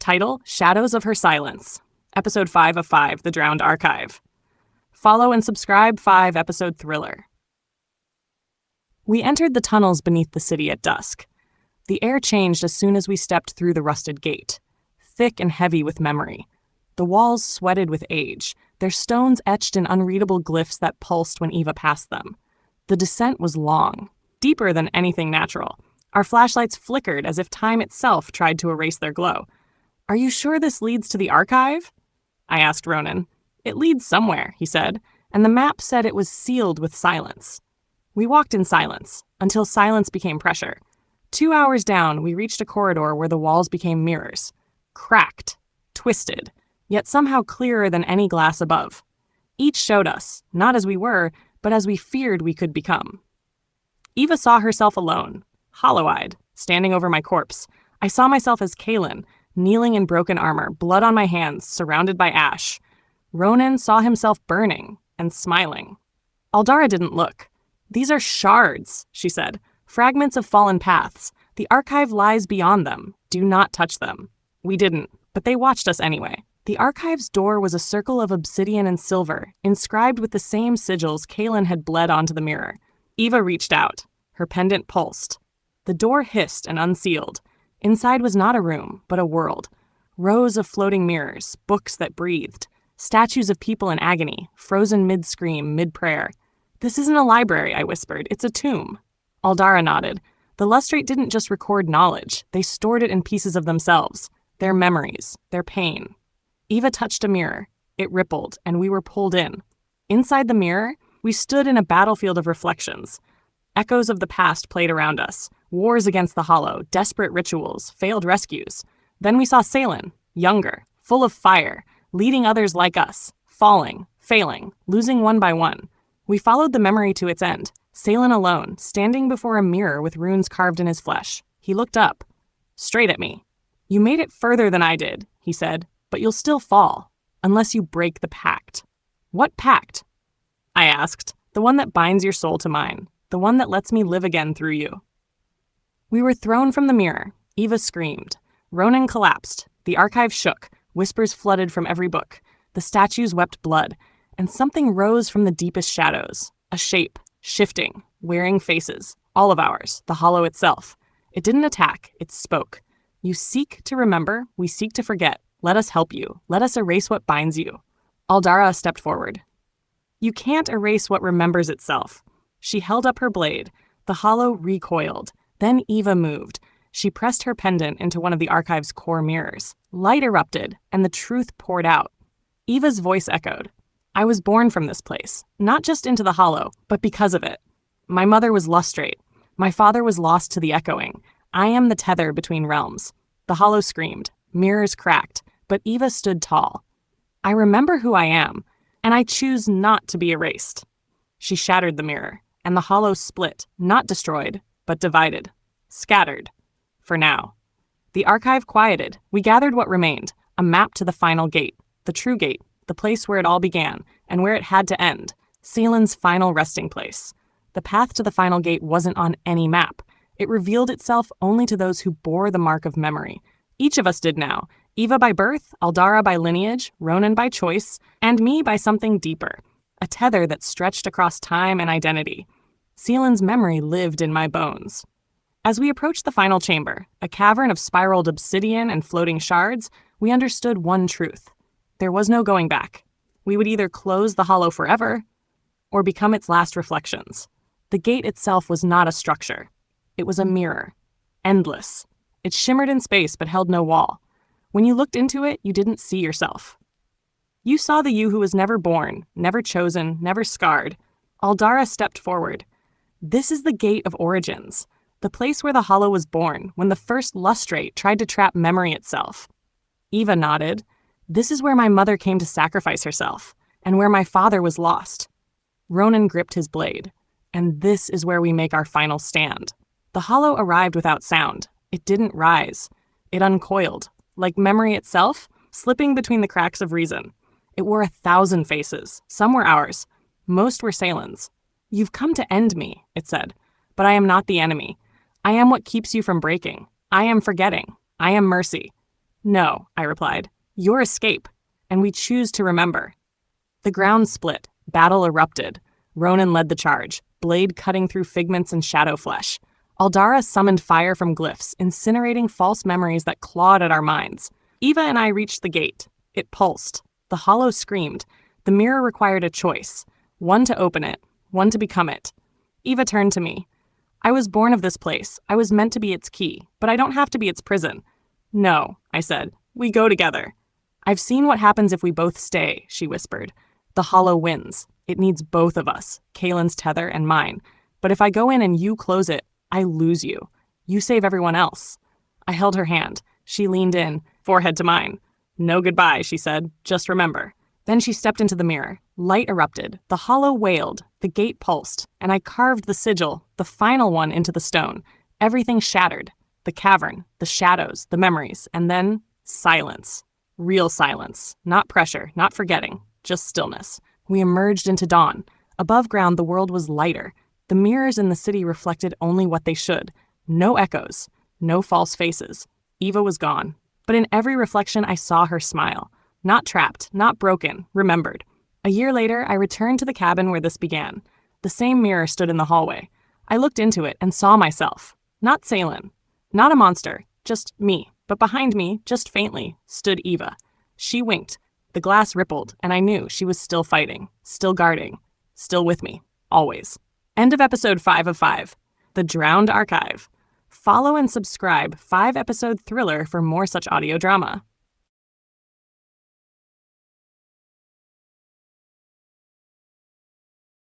Title, Shadows of Her Silence. Episode 5 of 5, The Drowned Archive. Follow and subscribe 5-episode thriller. We entered the tunnels beneath the city at dusk. The air changed as soon as we stepped through the rusted gate, thick and heavy with memory. The walls sweated with age, their stones etched in unreadable glyphs that pulsed when Eva passed them. The descent was long, deeper than anything natural. Our flashlights flickered as if time itself tried to erase their glow. "Are you sure this leads to the archive?" I asked Ronan. "It leads somewhere," he said, and the map said it was sealed with silence. We walked in silence, until silence became pressure. 2 hours down, we reached a corridor where the walls became mirrors. Cracked, twisted, yet somehow clearer than any glass above. Each showed us, not as we were, but as we feared we could become. Eva saw herself alone, hollow-eyed, standing over my corpse. I saw myself as Caelan, kneeling in broken armor, blood on my hands, surrounded by ash. Ronan saw himself burning and smiling. Aldara didn't look. "These are shards," she said, "fragments of fallen paths. The archive lies beyond them. Do not touch them." We didn't, but they watched us anyway. The archive's door was a circle of obsidian and silver, inscribed with the same sigils Caelan had bled onto the mirror. Eva reached out. Her pendant pulsed. The door hissed and unsealed. Inside was not a room, but a world. Rows of floating mirrors, books that breathed, statues of people in agony, frozen mid-scream, mid-prayer. "This isn't a library," I whispered. "It's a tomb." Aldara nodded. The lustrate didn't just record knowledge. They stored it in pieces of themselves, their memories, their pain. Eva touched a mirror. It rippled, and we were pulled in. Inside the mirror, we stood in a battlefield of reflections. Echoes of the past played around us. Wars against the Hollow, desperate rituals, failed rescues. Then we saw Caelan, younger, full of fire, leading others like us, falling, failing, losing one by one. We followed the memory to its end, Caelan alone, standing before a mirror with runes carved in his flesh. He looked up, straight at me. "You made it further than I did," he said, "but you'll still fall, unless you break the pact." "What pact?" I asked. "The one that binds your soul to mine, the one that lets me live again through you." We were thrown from the mirror. Eva screamed. Ronan collapsed. The archive shook. Whispers flooded from every book. The statues wept blood. And something rose from the deepest shadows. A shape, shifting, wearing faces. All of ours, the Hollow itself. It didn't attack, it spoke. "You seek to remember, we seek to forget. Let us help you. Let us erase what binds you." Aldara stepped forward. "You can't erase what remembers itself." She held up her blade. The Hollow recoiled. Then Eva moved. She pressed her pendant into one of the archive's core mirrors. Light erupted, and the truth poured out. Eva's voice echoed. "I was born from this place, not just into the Hollow, but because of it. My mother was lustrate. My father was lost to the echoing. I am the tether between realms." The Hollow screamed. Mirrors cracked, but Eva stood tall. "I remember who I am, and I choose not to be erased." She shattered the mirror, and the Hollow split, not destroyed, but divided, scattered, for now. The archive quieted. We gathered what remained, a map to the final gate, the true gate, the place where it all began, and where it had to end, Caelan's final resting place. The path to the final gate wasn't on any map. It revealed itself only to those who bore the mark of memory. Each of us did now, Eva by birth, Aldara by lineage, Ronan by choice, and me by something deeper, a tether that stretched across time and identity. Caelan's memory lived in my bones. As we approached the final chamber, a cavern of spiraled obsidian and floating shards, we understood one truth. There was no going back. We would either close the Hollow forever, or become its last reflections. The gate itself was not a structure. It was a mirror. Endless. It shimmered in space but held no wall. When you looked into it, you didn't see yourself. You saw the you who was never born, never chosen, never scarred. Aldara stepped forward. "This is the gate of origins, the place where the Hollow was born, when the first lustrate tried to trap memory itself." Eva nodded. "This is where my mother came to sacrifice herself, and where my father was lost." Ronan gripped his blade. "And this is where we make our final stand." The Hollow arrived without sound. It didn't rise. It uncoiled, like memory itself, slipping between the cracks of reason. It wore 1,000 faces. Some were ours. Most were Caelan's. "You've come to end me," it said, "but I am not the enemy. I am what keeps you from breaking. I am forgetting. I am mercy." No, I replied. Your escape. And we choose to remember. The ground split. Battle erupted. Ronan led the charge, blade cutting through figments and shadow flesh. Aldara summoned fire from glyphs, incinerating false memories that clawed at our minds. Eva and I reached the gate. It pulsed. The hollow screamed. The mirror required a choice. One to open it, one to become it. Eva turned to me. I was born of this place. I was meant to be its key, but I don't have to be its prison. No, I said. We go together. I've seen what happens if we both stay, she whispered. The hollow wins. It needs both of us, Caelan's tether and mine. But if I go in and you close it, I lose you. You save everyone else. I held her hand. She leaned in, forehead to mine. No goodbye, she said. Just remember. Then she stepped into the mirror. Light erupted. The hollow wailed. The gate pulsed. And I carved the sigil, the final one, into the stone. Everything shattered. The cavern, the shadows, the memories, and then silence. Real silence. Not pressure, not forgetting. Just stillness. We emerged into dawn. Above ground, the world was lighter. The mirrors in the city reflected only what they should. No echoes. No false faces. Eva was gone. But in every reflection, I saw her smile. Not trapped, not broken, remembered. A year later, I returned to the cabin where this began. The same mirror stood in the hallway. I looked into it and saw myself. Not Caelan. Not a monster. Just me. But behind me, just faintly, stood Eva. She winked. The glass rippled, and I knew she was still fighting, still guarding, still with me, always. End of episode 5 of 5. The Drowned Archive. Follow and subscribe 5-episode thriller for more such audio drama.